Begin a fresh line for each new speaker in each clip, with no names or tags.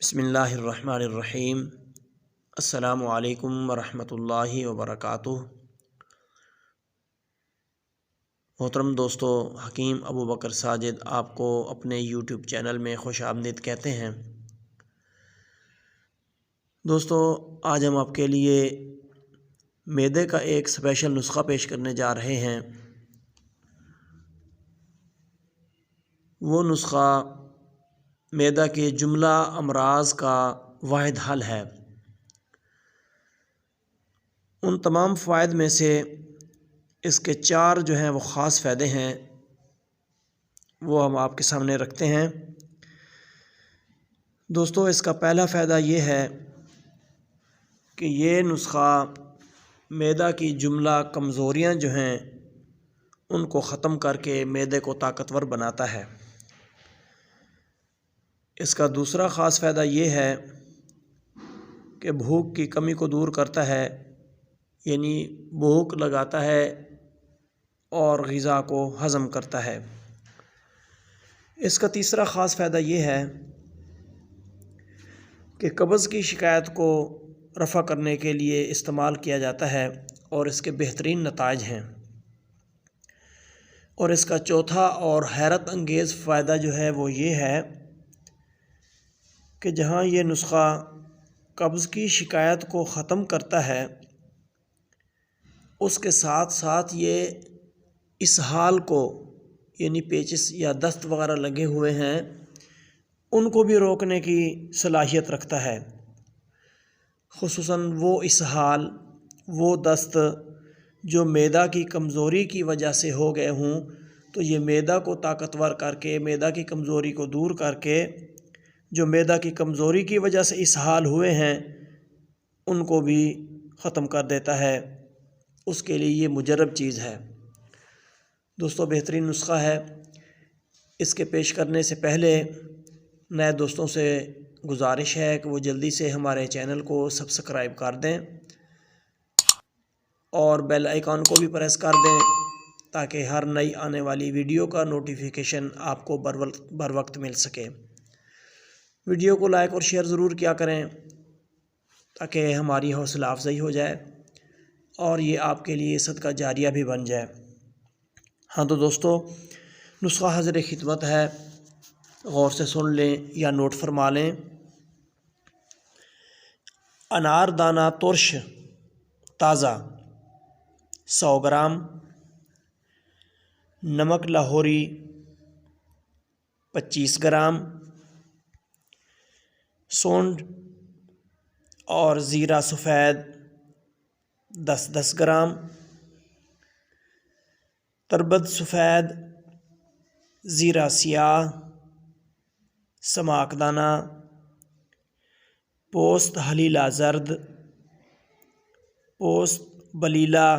بسم اللہ الرحمن الرحیم۔ السلام علیکم ورحمۃ اللہ وبرکاتہ۔ محترم دوستو، حکیم ابو بکر ساجد آپ کو اپنے یوٹیوب چینل میں خوش آمدید کہتے ہیں۔ دوستو، آج ہم آپ کے لیے معدے کا ایک اسپیشل نسخہ پیش کرنے جا رہے ہیں۔ وہ نسخہ معدہ کے جملہ امراض کا واحد حل ہے۔ ان تمام فوائد میں سے اس کے 4 جو ہیں وہ خاص فائدے ہیں، وہ ہم آپ کے سامنے رکھتے ہیں۔ دوستو، اس کا پہلا فائدہ یہ ہے کہ یہ نسخہ معدہ کی جملہ کمزوریاں جو ہیں ان کو ختم کر کے معدے کو طاقتور بناتا ہے۔ اس کا دوسرا خاص فائدہ یہ ہے کہ بھوک کی کمی کو دور کرتا ہے، یعنی بھوک لگاتا ہے اور غذا کو ہضم کرتا ہے۔ اس کا تیسرا خاص فائدہ یہ ہے کہ قبض کی شکایت کو رفع کرنے کے لیے استعمال کیا جاتا ہے اور اس کے بہترین نتائج ہیں۔ اور اس کا چوتھا اور حیرت انگیز فائدہ جو ہے وہ یہ ہے کہ جہاں یہ نسخہ قبض کی شکایت کو ختم کرتا ہے، اس کے ساتھ ساتھ یہ اسہال کو، یعنی پیچس یا دست وغیرہ لگے ہوئے ہیں، ان کو بھی روکنے کی صلاحیت رکھتا ہے۔ خصوصاً وہ اسہال، وہ دست جو معدہ کی کمزوری کی وجہ سے ہو گئے ہوں، تو یہ معدہ کو طاقتور کر کے، معدہ کی کمزوری کو دور کر کے، جو معدہ کی کمزوری کی وجہ سے اسہال ہوئے ہیں ان کو بھی ختم کر دیتا ہے۔ اس کے لیے یہ مجرب چیز ہے۔ دوستو، بہترین نسخہ ہے۔ اس کے پیش کرنے سے پہلے نئے دوستوں سے گزارش ہے کہ وہ جلدی سے ہمارے چینل کو سبسکرائب کر دیں اور بیل آئیکن کو بھی پریس کر دیں تاکہ ہر نئی آنے والی ویڈیو کا نوٹیفیکیشن آپ کو بر وقت مل سکے۔ ویڈیو کو لائک اور شیئر ضرور کیا کریں تاکہ ہماری حوصلہ افزائی ہو جائے اور یہ آپ کے لیے صدقہ جاریہ بھی بن جائے۔ ہاں تو دوستو، نسخہ حاضر خدمت ہے، غور سے سن لیں یا نوٹ فرما لیں۔ انار دانہ ترش تازہ 100 گرام، نمک لاہوری 25 گرام، سونڈ اور زیرہ سفید 10 گرام، تربت سفید، زیرہ سیاہ، سماک دانہ، پوست حلیلہ زرد، پوست بلیلہ،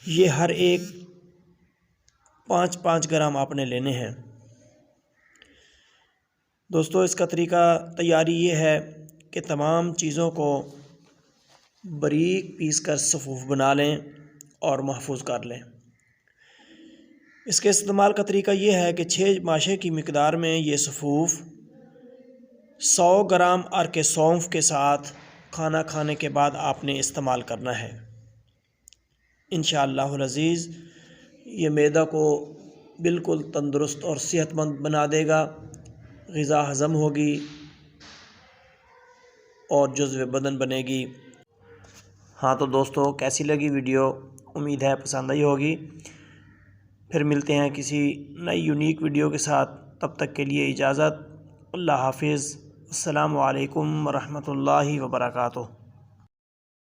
یہ ہر ایک 5 گرام آپ نے لینے ہیں۔ دوستو، اس کا طریقہ تیاری یہ ہے کہ تمام چیزوں کو باریک پیس کر صفوف بنا لیں اور محفوظ کر لیں۔ اس کے استعمال کا طریقہ یہ ہے کہ 6 ماشے کی مقدار میں یہ صفوف 100 گرام عرق سونف کے ساتھ کھانا کھانے کے بعد آپ نے استعمال کرنا ہے۔ انشاءاللہ العزیز یہ معدہ کو بالکل تندرست اور صحت مند بنا دے گا، غذا ہضم ہوگی اور جزو بدن بنے گی۔ ہاں تو دوستو، کیسی لگی ویڈیو؟ امید ہے پسند آئی ہوگی۔ پھر ملتے ہیں کسی نئی یونیک ویڈیو کے ساتھ، تب تک کے لیے اجازت۔ اللہ حافظ۔ السلام علیکم ورحمۃ اللہ وبرکاتہ۔